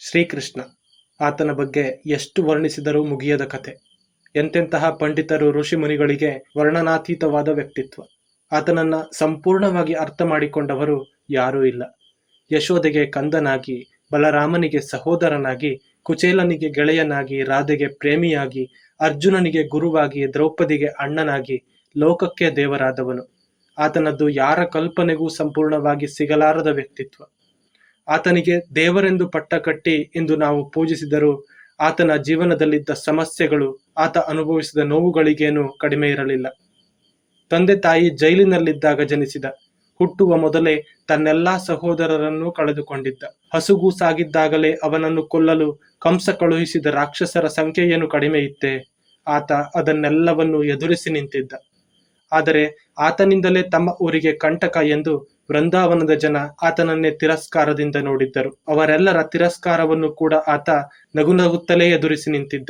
ಶ್ರೀಕೃಷ್ಣ. ಆತನ ಬಗ್ಗೆ ಎಷ್ಟು ವರ್ಣಿಸಿದರೂ ಮುಗಿಯದ ಕಥೆ. ಎಂತೆಂತಹ ಪಂಡಿತರು ಋಷಿಮುನಿಗಳಿಗೆ ವರ್ಣನಾತೀತವಾದ ವ್ಯಕ್ತಿತ್ವ. ಆತನನ್ನ ಸಂಪೂರ್ಣವಾಗಿ ಅರ್ಥ ಮಾಡಿಕೊಂಡವರು ಯಾರೂ ಇಲ್ಲ. ಯಶೋದೆಗೆ ಕಂದನಾಗಿ, ಬಲರಾಮನಿಗೆ ಸಹೋದರನಾಗಿ, ಕುಚೇಲನಿಗೆ ಗೆಳೆಯನಾಗಿ, ರಾಧೆಗೆ ಪ್ರೇಮಿಯಾಗಿ, ಅರ್ಜುನನಿಗೆ ಗುರುವಾಗಿ, ದ್ರೌಪದಿಗೆ ಅಣ್ಣನಾಗಿ, ಲೋಕಕ್ಕೆ ದೇವರಾದವನು. ಆತನದ್ದು ಯಾರ ಕಲ್ಪನೆಗೂ ಸಂಪೂರ್ಣವಾಗಿ ಸಿಗಲಾರದ ವ್ಯಕ್ತಿತ್ವ. ಆತನಿಗೆ ದೇವರೆಂದು ಪಟ್ಟ ಕಟ್ಟಿ ಇಂದು ನಾವು ಪೂಜಿಸಿದರೂ ಆತನ ಜೀವನದಲ್ಲಿದ್ದ ಸಮಸ್ಯೆಗಳು, ಆತ ಅನುಭವಿಸಿದ ನೋವುಗಳಿಗೇನೂ ಕಡಿಮೆ ಇರಲಿಲ್ಲ. ತಂದೆ ತಾಯಿ ಜೈಲಿನಲ್ಲಿದ್ದಾಗ ಜನಿಸಿದ. ಹುಟ್ಟುವ ಮೊದಲೇ ತನ್ನೆಲ್ಲಾ ಸಹೋದರರನ್ನು ಕಳೆದುಕೊಂಡಿದ್ದ. ಹಸುಗೂಸಾಗಿದ್ದಾಗಲೇ ಅವನನ್ನು ಕೊಲ್ಲಲು ಕಂಸ ಕಳುಹಿಸಿದ ರಾಕ್ಷಸರ ಸಂಖ್ಯೆಯೇನು ಕಡಿಮೆ ಇತ್ತೇ? ಆತ ಅದನ್ನೆಲ್ಲವನ್ನು ಎದುರಿಸಿ ನಿಂತಿದ್ದ. ಆದರೆ ಆತನಿಂದಲೇ ತಮ್ಮ ಊರಿಗೆ ಕಂಟಕ ಎಂದು ವೃಂದಾವನದ ಜನ ಆತನನ್ನೇ ತಿರಸ್ಕಾರದಿಂದ ನೋಡಿದ್ದರು. ಅವರೆಲ್ಲರ ತಿರಸ್ಕಾರವನ್ನು ಕೂಡ ಆತ ನಗುನಗುತ್ತಲೇ ಎದುರಿಸಿ ನಿಂತಿದ್ದ.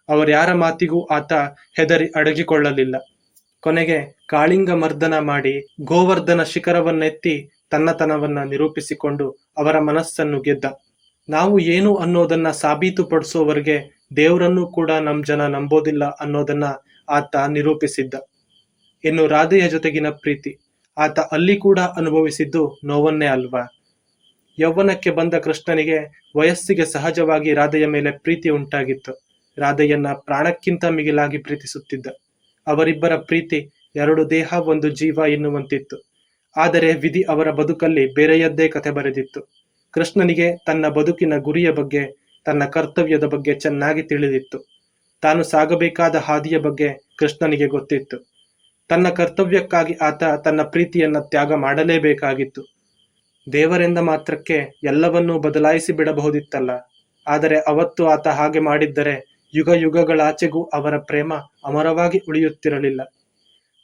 ಅವರ್ಯಾರ ಮಾತಿಗೂ ಆತ ಹೆದರಿ ಅಡಗಿಕೊಳ್ಳಲಿಲ್ಲ. ಕೊನೆಗೆ ಕಾಳಿಂಗ ಮರ್ದನ ಮಾಡಿ ಗೋವರ್ಧನ ಶಿಖರವನ್ನೆತ್ತಿ ತನ್ನತನವನ್ನ ನಿರೂಪಿಸಿಕೊಂಡು ಅವರ ಮನಸ್ಸನ್ನು ಗೆದ್ದ. ನಾವು ಏನು ಅನ್ನೋದನ್ನ ಸಾಬೀತುಪಡಿಸೋವರೆಗೆ ದೇವರನ್ನೂ ಕೂಡ ಜನ ನಂಬೋದಿಲ್ಲ ಅನ್ನೋದನ್ನ ಆತ ನಿರೂಪಿಸಿದ್ದ. ಇನ್ನು ರಾಧೆಯ ಜೊತೆಗಿನ ಪ್ರೀತಿ, ಆತ ಅಲ್ಲಿ ಕೂಡ ಅನುಭವಿಸಿದ್ದು ನೋವನ್ನೇ ಅಲ್ವಾ? ಯೌವನಕ್ಕೆ ಬಂದ ಕೃಷ್ಣನಿಗೆ ವಯಸ್ಸಿಗೆ ಸಹಜವಾಗಿ ರಾಧೆಯ ಮೇಲೆ ಪ್ರೀತಿ ಉಂಟಾಗಿತ್ತು. ರಾಧೆಯನ್ನ ಪ್ರಾಣಕ್ಕಿಂತ ಮಿಗಿಲಾಗಿ ಪ್ರೀತಿಸುತ್ತಿದ್ದ. ಅವರಿಬ್ಬರ ಪ್ರೀತಿ ಎರಡು ದೇಹ ಒಂದು ಜೀವ ಎನ್ನುವಂತಿತ್ತು. ಆದರೆ ವಿಧಿ ಅವರ ಬದುಕಲ್ಲಿ ಬೇರೆಯದ್ದೇ ಕಥೆ ಬರೆದಿತ್ತು. ಕೃಷ್ಣನಿಗೆ ತನ್ನ ಬದುಕಿನ ಗುರಿಯ ಬಗ್ಗೆ, ತನ್ನ ಕರ್ತವ್ಯದ ಬಗ್ಗೆ ಚೆನ್ನಾಗಿ ತಿಳಿದಿತ್ತು. ತಾನು ಸಾಗಬೇಕಾದ ಹಾದಿಯ ಬಗ್ಗೆ ಕೃಷ್ಣನಿಗೆ ಗೊತ್ತಿತ್ತು. ತನ್ನ ಕರ್ತವ್ಯಕ್ಕಾಗಿ ಆತ ತನ್ನ ಪ್ರೀತಿಯನ್ನ ತ್ಯಾಗ ಮಾಡಲೇಬೇಕಾಗಿತ್ತು. ದೇವರೆಂದ ಮಾತ್ರಕ್ಕೆ ಎಲ್ಲವನ್ನೂ ಬದಲಾಯಿಸಿ ಬಿಡಬಹುದಿತ್ತಲ್ಲ. ಆದರೆ ಅವತ್ತು ಆತ ಹಾಗೆ ಮಾಡಿದ್ದರೆ ಯುಗ ಯುಗಗಳಾಚೆಗೂ ಅವರ ಪ್ರೇಮ ಅಮರವಾಗಿ ಉಳಿಯುತ್ತಿರಲಿಲ್ಲ.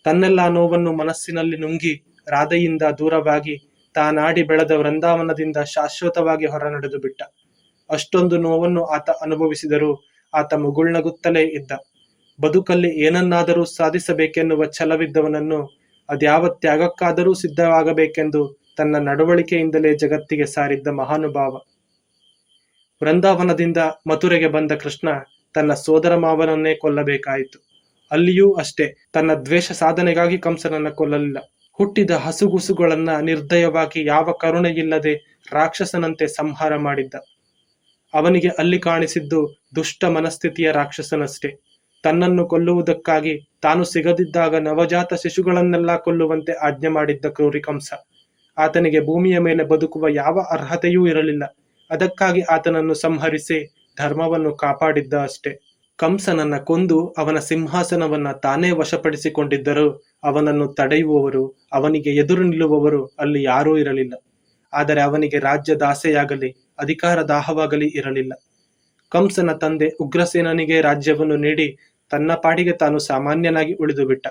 ತನ್ನೆಲ್ಲ ನೋವನ್ನು ಮನಸ್ಸಿನಲ್ಲಿ ನುಂಗಿ ರಾಧೆಯಿಂದ ದೂರವಾಗಿ ತಾನಾಡಿ ಬೆಳೆದ ವೃಂದಾವನದಿಂದ ಶಾಶ್ವತವಾಗಿ ಹೊರ ನಡೆದು ಬಿಟ್ಟ. ಅಷ್ಟೊಂದು ನೋವನ್ನು ಆತ ಅನುಭವಿಸಿದರೂ ಆತ ಮುಗುಳ್ನಗುತ್ತಲೇ ಇದ್ದ. ಬದುಕಲ್ಲಿ ಏನನ್ನಾದರೂ ಸಾಧಿಸಬೇಕೆನ್ನುವ ಛಲವಿದ್ದವನನ್ನು ಅದ್ಯಾವ ತ್ಯಾಗಕ್ಕಾದರೂ ಸಿದ್ಧವಾಗಬೇಕೆಂದು ತನ್ನ ನಡವಳಿಕೆಯಿಂದಲೇ ಜಗತ್ತಿಗೆ ಸಾರಿದ್ದ ಮಹಾನುಭಾವ. ವೃಂದಾವನದಿಂದ ಮಥುರೆಗೆ ಬಂದ ಕೃಷ್ಣ ತನ್ನ ಸೋದರ ಮಾವನನ್ನೇ ಕೊಲ್ಲಬೇಕಾಯಿತು. ಅಲ್ಲಿಯೂ ಅಷ್ಟೇ, ತನ್ನ ದ್ವೇಷ ಸಾಧನೆಗಾಗಿ ಕಂಸನನ್ನ ಕೊಲ್ಲಲಿಲ್ಲ. ಹುಟ್ಟಿದ ಹಸುಗುಸುಗಳನ್ನ ನಿರ್ದಯವಾಗಿ ಯಾವ ಕರುಣೆಯಿಲ್ಲದೆ ರಾಕ್ಷಸನಂತೆ ಸಂಹಾರ ಮಾಡಿದ್ದ. ಅವನಿಗೆ ಅಲ್ಲಿ ಕಾಣಿಸಿದ್ದು ದುಷ್ಟ ಮನಸ್ಥಿತಿಯ ರಾಕ್ಷಸನಷ್ಟೇ. ತನ್ನನ್ನು ಕೊಲ್ಲುವುದಕ್ಕಾಗಿ ತಾನು ಸಿಗದಿದ್ದಾಗ ನವಜಾತ ಶಿಶುಗಳನ್ನೆಲ್ಲ ಕೊಲ್ಲುವಂತೆ ಆಜ್ಞೆ ಮಾಡಿದ್ದ ಕ್ರೂರಿ ಕಂಸ. ಆತನಿಗೆ ಭೂಮಿಯ ಮೇಲೆ ಬದುಕುವ ಯಾವ ಅರ್ಹತೆಯೂ ಇರಲಿಲ್ಲ. ಅದಕ್ಕಾಗಿ ಆತನನ್ನು ಸಂಹರಿಸಿ ಧರ್ಮವನ್ನು ಕಾಪಾಡಿದ್ದ ಅಷ್ಟೇ. ಕಂಸನನ್ನ ಕೊಂದು ಅವನ ಸಿಂಹಾಸನವನ್ನ ತಾನೇ ವಶಪಡಿಸಿಕೊಂಡಿದ್ದರೂ ಅವನನ್ನು ತಡೆಯುವವರು, ಅವನಿಗೆ ಎದುರು ನಿಲ್ಲುವವರು ಅಲ್ಲಿ ಯಾರೂ ಇರಲಿಲ್ಲ. ಆದರೆ ಅವನಿಗೆ ರಾಜ್ಯದ ಆಸೆಯಾಗಲಿ ಅಧಿಕಾರ ದಾಹವಾಗಲಿ ಇರಲಿಲ್ಲ. ಕಂಸನ ತಂದೆ ಉಗ್ರಸೇನನಿಗೆ ರಾಜ್ಯವನ್ನು ನೀಡಿ ತನ್ನ ಪಾಡಿಗೆ ತಾನು ಸಾಮಾನ್ಯನಾಗಿ ಉಳಿದು ಬಿಟ್ಟ.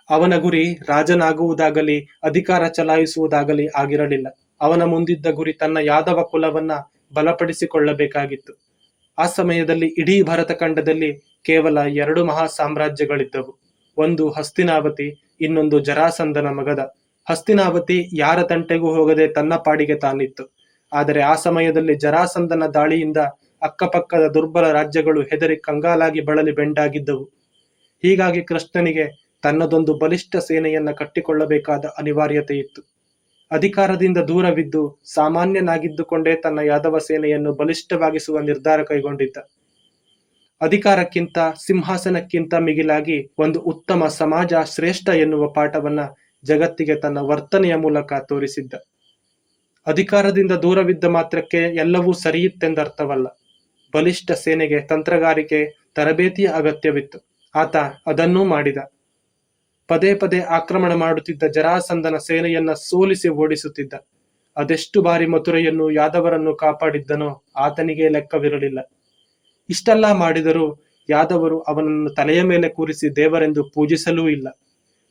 ಅವನ ಗುರಿ ರಾಜನಾಗುವುದಾಗಲಿ ಅಧಿಕಾರ ಚಲಾಯಿಸುವುದಾಗಲಿ ಆಗಿರಲಿಲ್ಲ. ಅವನ ಮುಂದಿದ್ದ ಗುರಿ ತನ್ನ ಯಾದವ ಕುಲವನ್ನ ಬಲಪಡಿಸಿಕೊಳ್ಳಬೇಕಾಗಿತ್ತು. ಆ ಸಮಯದಲ್ಲಿ ಇಡೀ ಭರತಖಂಡದಲ್ಲಿ ಕೇವಲ 2 ಮಹಾ ಸಾಮ್ರಾಜ್ಯಗಳಿದ್ದವು. ಒಂದು ಹಸ್ತಿನಾವತಿ, ಇನ್ನೊಂದು ಜರಾಸಂಧನ ಮಗಧ. ಹಸ್ತಿನಾವತಿ ಯಾರ ತಂಟೆಗೂ ಹೋಗದೆ ತನ್ನ ಪಾಡಿಗೆ ತಾನಿತ್ತು. ಆದರೆ ಆ ಸಮಯದಲ್ಲಿ ಜರಾಸಂಧನ ದಾಳಿಯಿಂದ ಅಕ್ಕಪಕ್ಕದ ದುರ್ಬಲ ರಾಜ್ಯಗಳು ಹೆದರಿ ಕಂಗಾಲಾಗಿ ಬಳಲಿ ಬೆಂಡಾಗಿದ್ದವು. ಹೀಗಾಗಿ ಕೃಷ್ಣನಿಗೆ ತನ್ನದೊಂದು ಬಲಿಷ್ಠ ಸೇನೆಯನ್ನ ಕಟ್ಟಿಕೊಳ್ಳಬೇಕಾದ ಅನಿವಾರ್ಯತೆ ಇತ್ತು. ಅಧಿಕಾರದಿಂದ ದೂರವಿದ್ದು ಸಾಮಾನ್ಯನಾಗಿದ್ದುಕೊಂಡೇ ತನ್ನ ಯಾದವ ಸೇನೆಯನ್ನು ಬಲಿಷ್ಠವಾಗಿಸುವ ನಿರ್ಧಾರ ಕೈಗೊಂಡಿದ್ದ. ಅಧಿಕಾರಕ್ಕಿಂತ ಸಿಂಹಾಸನಕ್ಕಿಂತ ಮಿಗಿಲಾಗಿ ಒಂದು ಉತ್ತಮ ಸಮಾಜ ಶ್ರೇಷ್ಠ ಎನ್ನುವ ಪಾಠವನ್ನ ಜಗತ್ತಿಗೆ ತನ್ನ ವರ್ತನೆಯ ಮೂಲಕ ತೋರಿಸಿದ್ದ. ಅಧಿಕಾರದಿಂದ ದೂರವಿದ್ದ ಮಾತ್ರಕ್ಕೆ ಎಲ್ಲವೂ ಸರಿಯಿತ್ತೆಂದರ್ಥವಲ್ಲ. ಬಲಿಷ್ಠ ಸೇನೆಗೆ ತಂತ್ರಗಾರಿಕೆ, ತರಬೇತಿಯ ಅಗತ್ಯವಿತ್ತು. ಆತ ಅದನ್ನೂ ಮಾಡಿದ. ಪದೇ ಪದೇ ಆಕ್ರಮಣ ಮಾಡುತ್ತಿದ್ದ ಜರಾಸಂಧನ ಸೇನೆಯನ್ನ ಸೋಲಿಸಿ ಓಡಿಸುತ್ತಿದ್ದ. ಅದೆಷ್ಟು ಬಾರಿ ಮಥುರೆಯನ್ನು, ಯಾದವರನ್ನು ಕಾಪಾಡಿದ್ದನೋ ಆತನಿಗೆ ಲೆಕ್ಕವಿರಲಿಲ್ಲ. ಇಷ್ಟೆಲ್ಲ ಮಾಡಿದರೂ ಯಾದವರು ಅವನನ್ನು ತಲೆಯ ಮೇಲೆ ಕೂರಿಸಿ ದೇವರೆಂದು ಪೂಜಿಸಲೂ ಇಲ್ಲ.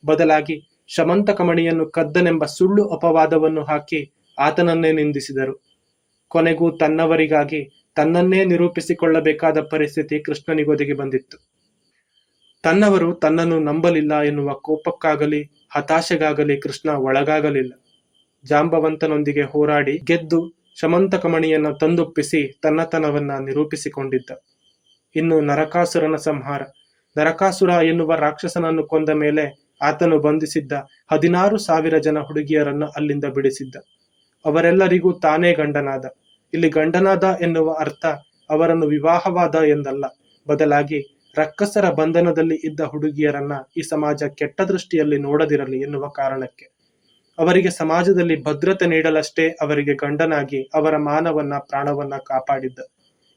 ಬದಲಾಗಿ ಶಮಂತಕಮಣಿಯನ್ನು ಕದ್ದನೆಂಬ ಸುಳ್ಳು ಅಪವಾದವನ್ನು ಹಾಕಿ ಆತನನ್ನೇ ನಿಂದಿಸಿದರು. ಕೊನೆಗೂ ತನ್ನವರಿಗಾಗಿ ತನ್ನನ್ನೇ ನಿರೂಪಿಸಿಕೊಳ್ಳಬೇಕಾದ ಪರಿಸ್ಥಿತಿ ಕೃಷ್ಣನಿಗೊದಗಿ ಬಂದಿತ್ತು. ತನ್ನವರು ತನ್ನನ್ನು ನಂಬಲಿಲ್ಲ ಎನ್ನುವ ಕೋಪಕ್ಕಾಗಲಿ ಹತಾಶೆಗಾಗಲಿ ಕೃಷ್ಣ ಒಳಗಾಗಲಿಲ್ಲ. ಜಾಂಬವಂತನೊಂದಿಗೆ ಹೋರಾಡಿ ಗೆದ್ದು ಶಮಂತಕಮಣಿಯನ್ನು ತಂದೊಪ್ಪಿಸಿ ತನ್ನತನವನ್ನ ನಿರೂಪಿಸಿಕೊಂಡಿದ್ದ. ಇನ್ನು ನರಕಾಸುರನ ಸಂಹಾರ. ನರಕಾಸುರ ಎನ್ನುವ ರಾಕ್ಷಸನನ್ನು ಕೊಂದ ಮೇಲೆ ಆತನು ಬಂಧಿಸಿದ್ದ 16,000 ಜನ ಹುಡುಗಿಯರನ್ನು ಅಲ್ಲಿಂದ ಬಿಡಿಸಿದ್ದ. ಅವರೆಲ್ಲರಿಗೂ ತಾನೇ ಗಂಡನಾದ. ಇಲ್ಲಿ ಗಂಡನಾದ ಎನ್ನುವ ಅರ್ಥ ಅವರನ್ನು ವಿವಾಹವಾದ ಎಂದಲ್ಲ, ಬದಲಾಗಿ ರಕ್ಕಸರ ಬಂಧನದಲ್ಲಿ ಇದ್ದ ಹುಡುಗಿಯರನ್ನ ಈ ಸಮಾಜ ಕೆಟ್ಟ ದೃಷ್ಟಿಯಲ್ಲಿ ನೋಡದಿರಲಿ ಎನ್ನುವ ಕಾರಣಕ್ಕೆ. ಅವರಿಗೆ ಸಮಾಜದಲ್ಲಿ ಭದ್ರತೆ ನೀಡಲಷ್ಟೇ ಅವರಿಗೆ ಗಂಡನಾಗಿ ಅವರ ಮಾನವನ್ನ ಪ್ರಾಣವನ್ನ ಕಾಪಾಡಿದ್ದ.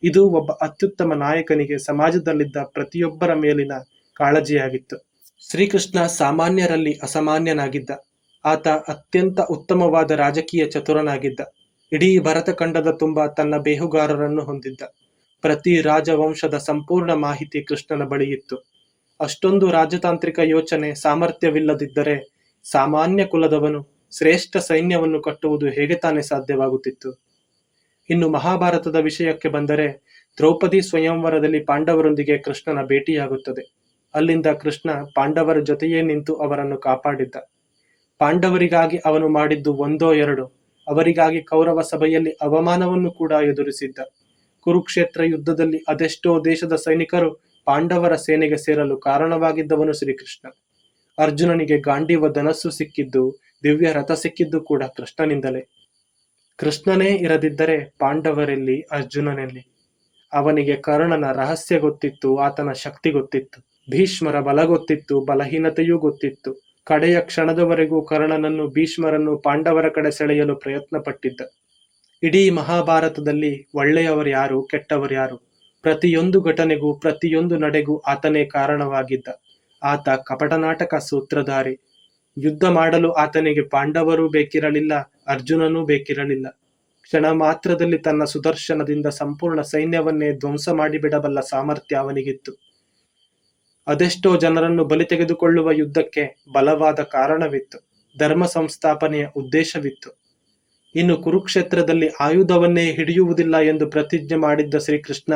ಇದು ಒಬ್ಬ ಅತ್ಯುತ್ತಮ ನಾಯಕನಿಗೆ ಸಮಾಜದಲ್ಲಿದ್ದ ಪ್ರತಿಯೊಬ್ಬರ ಮೇಲಿನ ಕಾಳಜಿಯಾಗಿತ್ತು. ಶ್ರೀಕೃಷ್ಣ ಸಾಮಾನ್ಯರಲ್ಲಿ ಅಸಾಮಾನ್ಯನಾಗಿದ್ದ. ಆತ ಅತ್ಯಂತ ಉತ್ತಮವಾದ ರಾಜಕೀಯ ಚತುರನಾಗಿದ್ದ. ಇಡೀ ಭರತಖಂಡದ ತುಂಬ ತನ್ನ ಬೇಹುಗಾರರನ್ನು ಹೊಂದಿದ್ದ. ಪ್ರತಿ ರಾಜವಂಶದ ಸಂಪೂರ್ಣ ಮಾಹಿತಿ ಕೃಷ್ಣನ ಬಳಿ ಇತ್ತು. ಅಷ್ಟೊಂದು ರಾಜತಾಂತ್ರಿಕ ಯೋಚನೆ ಸಾಮರ್ಥ್ಯವಿಲ್ಲದಿದ್ದರೆ ಸಾಮಾನ್ಯ ಕುಲದವನು ಶ್ರೇಷ್ಠ ಸೈನ್ಯವನ್ನು ಕಟ್ಟುವುದು ಹೇಗೆ ತಾನೇ ಸಾಧ್ಯವಾಗುತ್ತಿತ್ತು? ಇನ್ನು ಮಹಾಭಾರತದ ವಿಷಯಕ್ಕೆ ಬಂದರೆ, ದ್ರೌಪದಿ ಸ್ವಯಂವರದಲ್ಲಿ ಪಾಂಡವರೊಂದಿಗೆ ಕೃಷ್ಣನ ಭೇಟಿಯಾಗುತ್ತದೆ. ಅಲ್ಲಿಂದ ಕೃಷ್ಣ ಪಾಂಡವರ ಜೊತೆಯೇ ನಿಂತು ಅವರನ್ನು ಕಾಪಾಡಿದ್ದ. ಪಾಂಡವರಿಗಾಗಿ ಅವನು ಮಾಡಿದ್ದು ಒಂದೋ ಎರಡೋ, ಅವರಿಗಾಗಿ ಕೌರವ ಸಭೆಯಲ್ಲಿ ಅವಮಾನವನ್ನು ಕೂಡ ಎದುರಿಸಿದ್ದ. ಕುರುಕ್ಷೇತ್ರ ಯುದ್ಧದಲ್ಲಿ ಅದೆಷ್ಟೋ ದೇಶದ ಸೈನಿಕರು ಪಾಂಡವರ ಸೇನೆಗೆ ಸೇರಲು ಕಾರಣವಾಗಿದ್ದವನು ಶ್ರೀಕೃಷ್ಣ. ಅರ್ಜುನನಿಗೆ ಗಾಂಡೀವ ಧನಸ್ಸು ಸಿಕ್ಕಿದ್ದು, ದಿವ್ಯ ರಥ ಸಿಕ್ಕಿದ್ದು ಕೂಡ ಕೃಷ್ಣನಿಂದಲೇ. ಕೃಷ್ಣನೇ ಇರದಿದ್ದರೆ ಪಾಂಡವರೆಲ್ಲಿ, ಅರ್ಜುನನೆಲ್ಲಿ? ಅವನಿಗೆ ಕರ್ಣನ ರಹಸ್ಯ ಗೊತ್ತಿತ್ತು, ಆತನ ಶಕ್ತಿ ಗೊತ್ತಿತ್ತು. ಭೀಷ್ಮರ ಬಲ ಗೊತ್ತಿತ್ತು, ಬಲಹೀನತೆಯೂ ಗೊತ್ತಿತ್ತು. ಕಡೆಯ ಕ್ಷಣದವರೆಗೂ ಕರ್ಣನನ್ನು, ಭೀಷ್ಮರನ್ನು ಪಾಂಡವರ ಕಡೆ ಸೆಳೆಯಲು ಪ್ರಯತ್ನ ಪಟ್ಟಿದ್ದ. ಇಡೀ ಮಹಾಭಾರತದಲ್ಲಿ ಒಳ್ಳೆಯವರ್ಯಾರು, ಕೆಟ್ಟವರ್ಯಾರು, ಪ್ರತಿಯೊಂದು ಘಟನೆಗೂ ಪ್ರತಿಯೊಂದು ನಡೆಗೂ ಆತನೇ ಕಾರಣವಾಗಿದ್ದ. ಆತ ಕಪಟನಾಟಕ ಸೂತ್ರಧಾರಿ. ಯುದ್ಧ ಮಾಡಲು ಆತನಿಗೆ ಪಾಂಡವರೂ ಬೇಕಿರಲಿಲ್ಲ, ಅರ್ಜುನನೂ ಬೇಕಿರಲಿಲ್ಲ. ಕ್ಷಣ ಮಾತ್ರದಲ್ಲಿ ತನ್ನ ಸುದರ್ಶನದಿಂದ ಸಂಪೂರ್ಣ ಸೈನ್ಯವನ್ನೇ ಧ್ವಂಸ ಮಾಡಿಬಿಡಬಲ್ಲ ಸಾಮರ್ಥ್ಯ ಅವನಿಗಿತ್ತು. ಅದೆಷ್ಟೋ ಜನರನ್ನು ಬಲಿ ತೆಗೆದುಕೊಳ್ಳುವ ಯುದ್ಧಕ್ಕೆ ಬಲವಾದ ಕಾರಣವಿತ್ತು, ಧರ್ಮ ಸಂಸ್ಥಾಪನೆಯ ಉದ್ದೇಶವಿತ್ತು. ಇನ್ನು ಕುರುಕ್ಷೇತ್ರದಲ್ಲಿ ಆಯುಧವನ್ನೇ ಹಿಡಿಯುವುದಿಲ್ಲ ಎಂದು ಪ್ರತಿಜ್ಞೆ ಮಾಡಿದ್ದ ಶ್ರೀಕೃಷ್ಣ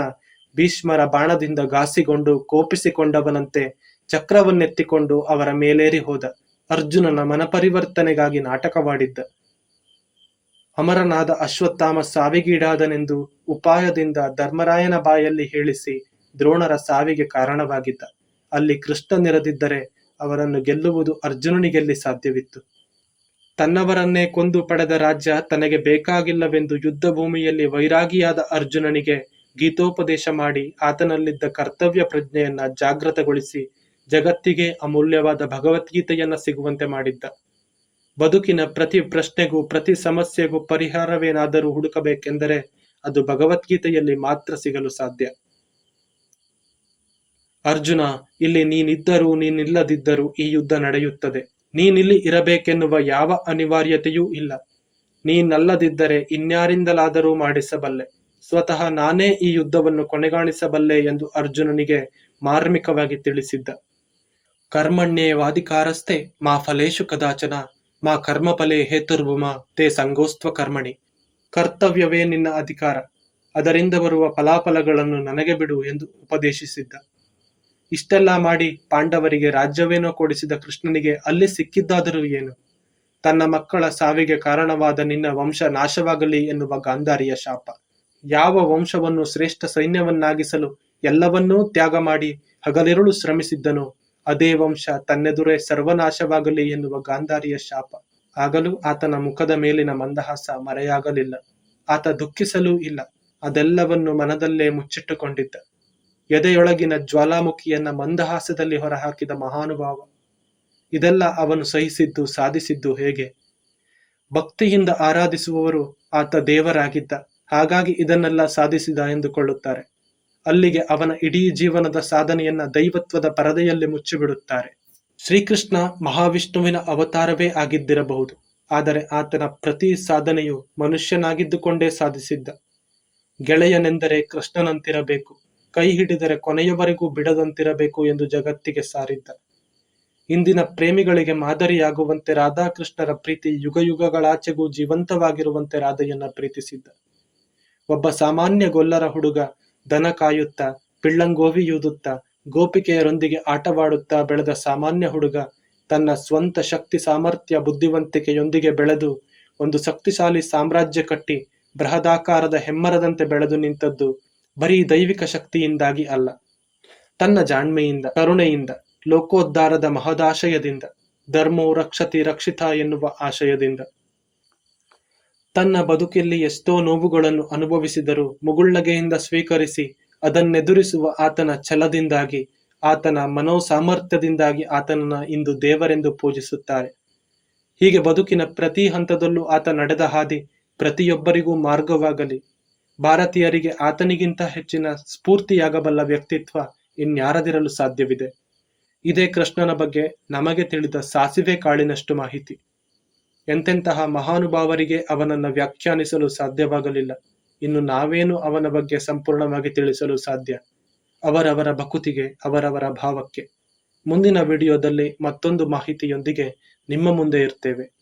ಭೀಷ್ಮರ ಬಾಣದಿಂದ ಘಾಸಿಗೊಂಡು ಕೋಪಿಸಿಕೊಂಡವನಂತೆ ಚಕ್ರವನ್ನೆತ್ತಿಕೊಂಡು ಅವರ ಮೇಲೇರಿ ಹೋದ. ಅರ್ಜುನನ ಮನಪರಿವರ್ತನೆಗಾಗಿ ನಾಟಕವಾಡಿದ್ದ. ಅಮರನಾದ ಅಶ್ವತ್ಥಾಮ ಸಾವಿಗೀಡಾದನೆಂದು ಉಪಾಯದಿಂದ ಧರ್ಮರಾಯನ ಬಾಯಲ್ಲಿ ಹೇಳಿಸಿ ದ್ರೋಣರ ಸಾವಿಗೆ ಕಾರಣವಾಗಿದ್ದ. ಅಲ್ಲಿ ಕೃಷ್ಣನಿರದಿದ್ದರೆ ಅವರನ್ನು ಗೆಲ್ಲುವುದು ಅರ್ಜುನನಿಗೆಲ್ಲಿ ಸಾಧ್ಯವಿತ್ತು? ತನ್ನವರನ್ನೇ ಕೊಂದು ಪಡೆದ ರಾಜ್ಯ ತನಗೆ ಬೇಕಾಗಿಲ್ಲವೆಂದು ಯುದ್ಧ ಭೂಮಿಯಲ್ಲಿ ವೈರಾಗಿಯಾದ ಅರ್ಜುನನಿಗೆ ಗೀತೋಪದೇಶ ಮಾಡಿ ಆತನಲ್ಲಿದ್ದ ಕರ್ತವ್ಯ ಪ್ರಜ್ಞೆಯನ್ನ ಜಾಗೃತಗೊಳಿಸಿ ಜಗತ್ತಿಗೆ ಅಮೂಲ್ಯವಾದ ಭಗವದ್ಗೀತೆಯನ್ನ ಸಿಗುವಂತೆ ಮಾಡಿದ್ದ. ಬದುಕಿನ ಪ್ರತಿ ಪ್ರಶ್ನೆಗೂ ಪ್ರತಿ ಸಮಸ್ಯೆಗೂ ಪರಿಹಾರವೇನಾದರೂ ಹುಡುಕಬೇಕೆಂದರೆ ಅದು ಭಗವದ್ಗೀತೆಯಲ್ಲಿ ಮಾತ್ರ ಸಿಗಲು ಸಾಧ್ಯ. ಅರ್ಜುನ, ಇಲ್ಲಿ ನೀನಿದ್ದರೂ ನೀನಿಲ್ಲದಿದ್ದರೂ ಈ ಯುದ್ಧ ನಡೆಯುತ್ತದೆ. ನೀನಿಲ್ಲಿ ಇರಬೇಕೆನ್ನುವ ಯಾವ ಅನಿವಾರ್ಯತೆಯೂ ಇಲ್ಲ. ನೀನಲ್ಲದಿದ್ದರೆ ಇನ್ಯಾರಿಂದಲಾದರೂ ಮಾಡಿಸಬಲ್ಲೆ. ಸ್ವತಃ ನಾನೇ ಈ ಯುದ್ಧವನ್ನು ಕೊನೆಗಾಣಿಸಬಲ್ಲೆ ಎಂದು ಅರ್ಜುನನಿಗೆ ಮಾರ್ಮಿಕವಾಗಿ ತಿಳಿಸಿದ್ದ. ಕರ್ಮಣ್ಯೇವಾಧಿಕಾರಸ್ಥೆ ಮಾ ಫಲೇಶು ಕದಾಚನ ಮಾ ಕರ್ಮಫಲೇ ಹೇತುರ್ಭುಮಾ ತೇ ಸಂಗೋಸ್ತ್ವ ಕರ್ಮಣಿ. ಕರ್ತವ್ಯವೇ ನಿನ್ನ ಅಧಿಕಾರ, ಅದರಿಂದ ಬರುವ ಫಲಾಫಲಗಳನ್ನು ನನಗೆ ಬಿಡು ಎಂದು ಉಪದೇಶಿಸಿದ್ದ. ಇಷ್ಟೆಲ್ಲ ಮಾಡಿ ಪಾಂಡವರಿಗೆ ರಾಜ್ಯವೇನೋ ಕೊಡಿಸಿದ ಕೃಷ್ಣನಿಗೆ ಅಲ್ಲಿ ಸಿಕ್ಕಿದ್ದಾದರೂ ಏನು? ತನ್ನ ಮಕ್ಕಳ ಸಾವಿಗೆ ಕಾರಣವಾದ ನಿನ್ನ ವಂಶ ನಾಶವಾಗಲಿ ಎನ್ನುವ ಗಾಂಧಾರಿಯ ಶಾಪ. ಯಾವ ವಂಶವನ್ನು ಶ್ರೇಷ್ಠ ಸೈನ್ಯವನ್ನಾಗಿಸಲು ಎಲ್ಲವನ್ನೂ ತ್ಯಾಗ ಮಾಡಿ ಹಗಲಿರುಳು ಶ್ರಮಿಸಿದ್ದನೋ ಅದೇ ವಂಶ ತನ್ನೆದುರೇ ಸರ್ವನಾಶವಾಗಲಿ ಎನ್ನುವ ಗಾಂಧಾರಿಯ ಶಾಪ. ಆಗಲೂ ಆತನ ಮುಖದ ಮೇಲಿನ ಮಂದಹಾಸ ಮರೆಯಾಗಲಿಲ್ಲ. ಆತ ದುಃಖಿಸಲೂ ಇಲ್ಲ. ಅದೆಲ್ಲವನ್ನು ಮನದಲ್ಲೇ ಮುಚ್ಚಿಟ್ಟುಕೊಂಡಿದ್ದ. ಎದೆಯೊಳಗಿನ ಜ್ವಾಲಾಮುಖಿಯನ್ನ ಮಂದಹಾಸದಲ್ಲಿ ಹೊರಹಾಕಿದ ಮಹಾನುಭಾವ. ಇದೆಲ್ಲ ಅವನು ಸಹಿಸಿದ್ದು, ಸಾಧಿಸಿದ್ದು ಹೇಗೆ? ಭಕ್ತಿಯಿಂದ ಆರಾಧಿಸುವವರು ಆತ ದೇವರಾಗಿದ್ದ, ಹಾಗಾಗಿ ಇದನ್ನೆಲ್ಲ ಸಾಧಿಸಿದ ಎಂದುಕೊಳ್ಳುತ್ತಾರೆ. ಅಲ್ಲಿಗೆ ಅವನ ಇಡೀ ಜೀವನದ ಸಾಧನೆಯನ್ನ ದೈವತ್ವದ ಪರದೆಯಲ್ಲಿ ಮುಚ್ಚಿಬಿಡುತ್ತಾರೆ. ಶ್ರೀಕೃಷ್ಣ ಮಹಾವಿಷ್ಣುವಿನ ಅವತಾರವೇ ಆಗಿದ್ದಿರಬಹುದು, ಆದರೆ ಆತನ ಪ್ರತಿ ಸಾಧನೆಯು ಮನುಷ್ಯನಾಗಿದ್ದುಕೊಂಡೇ ಸಾಧಿಸಿದ್ದ. ಗೆಳೆಯನೆಂದರೆ ಕೃಷ್ಣನಂತಿರಬೇಕು, ಕೈ ಹಿಡಿದರೆ ಕೊನೆಯವರೆಗೂ ಬಿಡದಂತಿರಬೇಕು ಎಂದು ಜಗತ್ತಿಗೆ ಸಾರಿದ್ದ. ಇಂದಿನ ಪ್ರೇಮಿಗಳಿಗೆ ಮಾದರಿಯಾಗುವಂತೆ ರಾಧಾಕೃಷ್ಣರ ಪ್ರೀತಿ ಯುಗಯುಗಗಳಾಚೆಗೂ ಜೀವಂತವಾಗಿರುವಂತೆ ರಾಧೆಯನ್ನ ಪ್ರೀತಿಸಿದ್ದ. ಒಬ್ಬ ಸಾಮಾನ್ಯ ಗೊಲ್ಲರ ಹುಡುಗ ದನ ಕಾಯುತ್ತಾ, ಪಿಳ್ಳಂಗೋವಿಯೂದುತ್ತಾ, ಗೋಪಿಕೆಯರೊಂದಿಗೆ ಆಟವಾಡುತ್ತಾ ಬೆಳೆದ ಸಾಮಾನ್ಯ ಹುಡುಗ ತನ್ನ ಸ್ವಂತ ಶಕ್ತಿ ಸಾಮರ್ಥ್ಯ ಬುದ್ಧಿವಂತಿಕೆಯೊಂದಿಗೆ ಬೆಳೆದು ಒಂದು ಶಕ್ತಿಶಾಲಿ ಸಾಮ್ರಾಜ್ಯ ಕಟ್ಟಿ ಬೃಹದಾಕಾರದ ಹೆಮ್ಮರದಂತೆ ಬೆಳೆದು ನಿಂತದ್ದು ಬರೀ ದೈವಿಕ ಶಕ್ತಿಯಿಂದಾಗಿ ಅಲ್ಲ, ತನ್ನ ಜಾಣ್ಮೆಯಿಂದ, ಕರುಣೆಯಿಂದ, ಲೋಕೋದ್ಧಾರದ ಮಹದಾಶಯದಿಂದ, ಧರ್ಮೋ ರಕ್ಷತಿ ರಕ್ಷಿತ ಎನ್ನುವ ಆಶಯದಿಂದ. ತನ್ನ ಬದುಕಲ್ಲಿ ಎಷ್ಟೋ ನೋವುಗಳನ್ನು ಅನುಭವಿಸಿದರೂ ಮುಗುಳ್ನಗೆಯಿಂದ ಸ್ವೀಕರಿಸಿ ಅದನ್ನೆದುರಿಸುವ ಆತನ ಛಲದಿಂದಾಗಿ, ಆತನ ಮನೋಸಾಮರ್ಥ್ಯದಿಂದಾಗಿ ಆತನನ್ನ ಇಂದು ದೇವರೆಂದು ಪೂಜಿಸುತ್ತಾರೆ. ಹೀಗೆ ಬದುಕಿನ ಪ್ರತಿ ಹಂತದಲ್ಲೂ ಆತ ನಡೆದ ಹಾದಿ ಪ್ರತಿಯೊಬ್ಬರಿಗೂ ಮಾರ್ಗವಾಗಲಿ. ಭಾರತೀಯರಿಗೆ ಆತನಿಗಿಂತ ಹೆಚ್ಚಿನ ಸ್ಫೂರ್ತಿಯಾಗಬಲ್ಲ ವ್ಯಕ್ತಿತ್ವ ಇನ್ಯಾರದಿರಲು ಸಾಧ್ಯವಿದೆ? ಇದೇ ಕೃಷ್ಣನ ಬಗ್ಗೆ ನಮಗೆ ತಿಳಿದ ಸಾಸಿವೆ ಕಾಳಿನಷ್ಟು ಮಾಹಿತಿ. ಎಂತೆಂತಹ ಮಹಾನುಭಾವರಿಗೆ ಅವನನ್ನು ವ್ಯಾಖ್ಯಾನಿಸಲು ಸಾಧ್ಯವಾಗಲಿಲ್ಲ. ಇನ್ನು ನಾವೇನು ಅವನ ಬಗ್ಗೆ ಸಂಪೂರ್ಣವಾಗಿ ತಿಳಿಸಲು ಸಾಧ್ಯ? ಅವರವರ ಭಕುತಿಗೆ, ಅವರವರ ಭಾವಕ್ಕೆ. ಮುಂದಿನ ವಿಡಿಯೋದಲ್ಲಿ ಮತ್ತೊಂದು ಮಾಹಿತಿಯೊಂದಿಗೆ ನಿಮ್ಮ ಮುಂದೆ ಇರ್ತೇವೆ.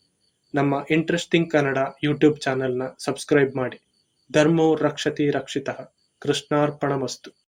ನಮ್ಮ ಇಂಟ್ರೆಸ್ಟಿಂಗ್ ಕನ್ನಡ ಯೂಟ್ಯೂಬ್ ಚಾನೆಲ್ನ ಸಬ್ಸ್ಕ್ರೈಬ್ ಮಾಡಿ. ಧರ್ಮೋ ರಕ್ಷತಿ ರಕ್ಷಿತಃ. ಕೃಷ್ಣಾರ್ಪಣಮಸ್ತು.